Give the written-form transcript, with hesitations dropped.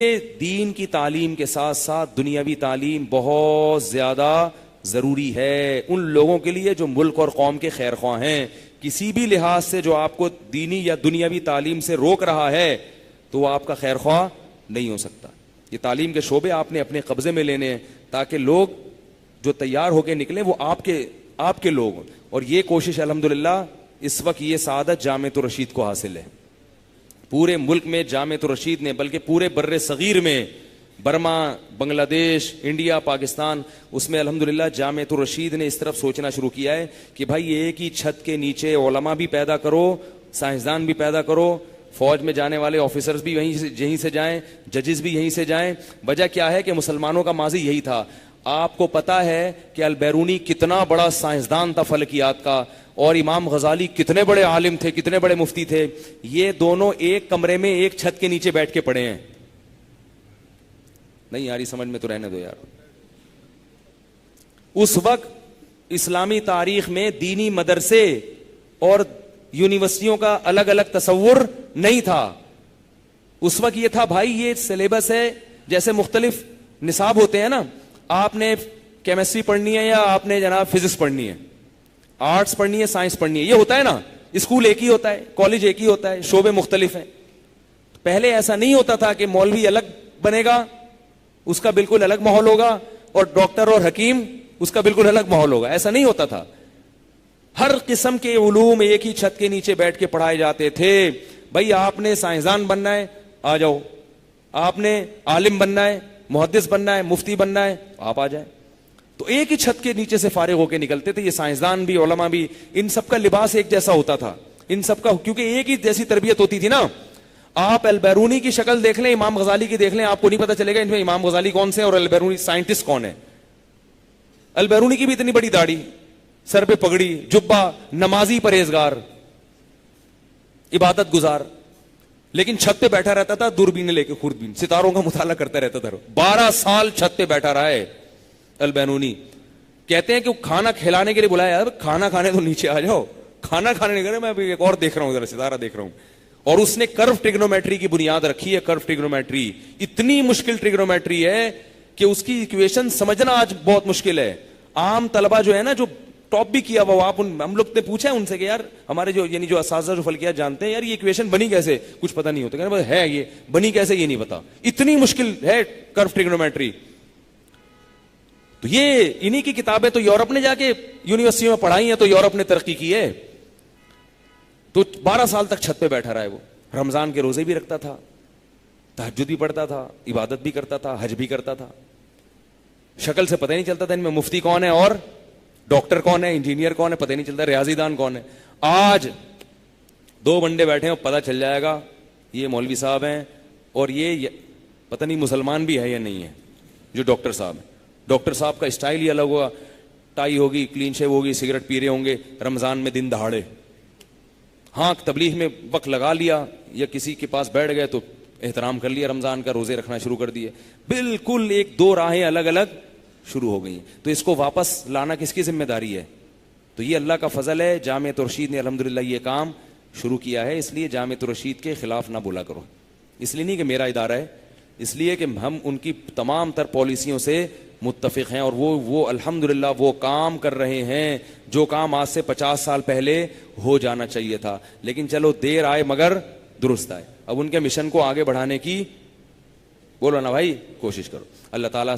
دین کی تعلیم کے ساتھ ساتھ دنیاوی تعلیم بہت زیادہ ضروری ہے ان لوگوں کے لیے جو ملک اور قوم کے خیر خواہ ہیں. کسی بھی لحاظ سے جو آپ کو دینی یا دنیاوی تعلیم سے روک رہا ہے تو وہ آپ کا خیر خواہ نہیں ہو سکتا. یہ تعلیم کے شعبے آپ نے اپنے قبضے میں لینے ہیں تاکہ لوگ جو تیار ہو کے نکلیں وہ آپ کے لوگ. اور یہ کوشش الحمدللہ اس وقت یہ سعادت جامعۃ الرشید کو حاصل ہے. پورے ملک میں جامعۃ الرشید نے، بلکہ پورے بر صغیر میں، برما، بنگلہ دیش، انڈیا، پاکستان، اس میں الحمدللہ جامعۃ الرشید نے اس طرف سوچنا شروع کیا ہے کہ بھائی ایک ہی چھت کے نیچے علماء بھی پیدا کرو، سائنسدان بھی پیدا کرو، فوج میں جانے والے آفیسرز بھی یہیں سے جائیں، ججز بھی یہیں سے جائیں. وجہ کیا ہے کہ مسلمانوں کا ماضی یہی تھا. آپ کو پتا ہے کہ البیرونی کتنا بڑا سائنسدان تھا فلکیات کا، اور امام غزالی کتنے بڑے عالم تھے، کتنے بڑے مفتی تھے. یہ دونوں ایک کمرے میں ایک چھت کے نیچے بیٹھ کے پڑھے ہیں. نہیں یاری سمجھ میں تو رہنے دو یار. اس وقت اسلامی تاریخ میں دینی مدرسے اور یونیورسٹیوں کا الگ الگ تصور نہیں تھا. اس وقت یہ تھا بھائی یہ سلیبس ہے، جیسے مختلف نصاب ہوتے ہیں نا، آپ نے کیمسٹری پڑھنی ہے یا آپ نے جناب فزکس پڑھنی ہے، آرٹس پڑھنی ہے، سائنس پڑھنی ہے، یہ ہوتا ہے نا. اسکول ایک ہی ہوتا ہے، کالج ایک ہی ہوتا ہے، شعبے مختلف ہیں. پہلے ایسا نہیں ہوتا تھا کہ مولوی الگ بنے گا، اس کا بالکل الگ ماحول ہوگا، اور ڈاکٹر اور حکیم اس کا بالکل الگ ماحول ہوگا. ایسا نہیں ہوتا تھا. ہر قسم کے علوم ایک ہی چھت کے نیچے بیٹھ کے پڑھائے جاتے تھے. بھائی آپ نے سائنسدان بننا ہے، آ جاؤ. آپ نے عالم بننا ہے، محدث بننا ہے، مفتی بننا ہے، آپ آ جائیں. تو ایک ہی چھت کے نیچے سے فارغ ہو کے نکلتے تھے. یہ سائنسدان بھی، علماء بھی، ان سب کا لباس ایک جیسا ہوتا تھا. ان سب کا کیونکہ ایک ہی جیسی تربیت ہوتی تھی نا. آپ البیرونی کی شکل دیکھ لیں، امام غزالی کی دیکھ لیں، آپ کو نہیں پتا چلے گا ان میں امام غزالی کون سے اور البیرونی سائنٹسٹ کون ہے. البیرونی کی بھی اتنی بڑی داڑھی، سر پہ پگڑی، جبہ، نمازی، پرہیزگار، عبادت گزار، لیکن چھت پہ بیٹھا رہتا تھا دوربین لے کے، خوردبین، ستاروں کا مطالعہ کرتا رہتا تھا. 12 سال چھت پہ بیٹھا رہا ہے البیرونی. کہتے ہیں کہ کھانا کھلانے کے لیے بلایا، کھانا کھانے تو نیچے آ جاؤ. کھانا کھانے نہیں کرے، میں ایک اور دیکھ رہا ہوں، ذرا ستارہ دیکھ رہا ہوں. اور اس نے کرو ٹریگنومیٹری کی بنیاد رکھی ہے. کرو ٹریگنومیٹری اتنی مشکل ٹریگنومیٹری ہے کہ اس کی ایکویشن سمجھنا آج بہت مشکل ہے. عام طلبہ جو ہے نا، جو ٹاپ بھی کیا وہ، آپ ہم لوگ نے پوچھا ان سے کہ یار ہمارے جو اساتذہ جو فلکیات جانتے ہیں، یار یہ ایکویشن بنی کیسے؟ کچھ پتہ نہیں ہوتا. کہ ہے یہ بنی کیسے یہ نہیں پتا. اتنی مشکل ہے کرو ٹریگنومیٹری. تو یہ انہی کی کتابیں تو یورپ نے جا کے یونیورسٹیوں میں پڑھائی ہیں، تو یورپ نے ترقی کی ہے. تو 12 سال تک چھت پہ بیٹھا رہا ہے وہ. رمضان کے روزے بھی رکھتا تھا، تہجد بھی پڑھتا تھا، عبادت بھی کرتا تھا، حج بھی کرتا تھا. شکل سے پتہ نہیں چلتا تھا ان میں مفتی کون ہے اور ڈاکٹر کون ہے، انجینئر کون ہے، پتہ نہیں چلتا، ریاضی دان کون ہے. آج 2 بندے بیٹھے ہیں، پتہ چل جائے گا یہ مولوی صاحب ہیں، اور یہ پتہ نہیں مسلمان بھی ہے یا نہیں ہے جو ڈاکٹر صاحب ہیں. ڈاکٹر صاحب کا اسٹائل ہی الگ ہوگا، ٹائی ہوگی، کلین شیو ہوگی، سگریٹ پی رہے ہوں گے رمضان میں دن دہاڑے. ہاں تبلیغ میں وقت لگا لیا یا کسی کے پاس بیٹھ گئے تو احترام کر لیا رمضان کا، روزے رکھنا شروع کر دیے. بالکل 1-2 راہیں الگ الگ شروع ہو گئی. تو اس کو واپس لانا کس کی ذمہ داری ہے؟ تو یہ اللہ کا فضل ہے. جامعۃ الرشید نے الحمدللہ یہ کام شروع کیا ہے. اس لیے جامعۃ الرشید کے خلاف نہ بولا کرو. اس لیے نہیں کہ میرا ادارہ ہے، اس لیے کہ ہم ان کی تمام تر پالیسیوں سے متفق ہیں، اور وہ الحمدللہ وہ کام کر رہے ہیں جو کام آج سے 50 سال پہلے ہو جانا چاہیے تھا. لیکن چلو دیر آئے مگر درست آئے. اب ان کے مشن کو آگے بڑھانے کی بولو نا بھائی کوشش کرو. اللہ تعالیٰ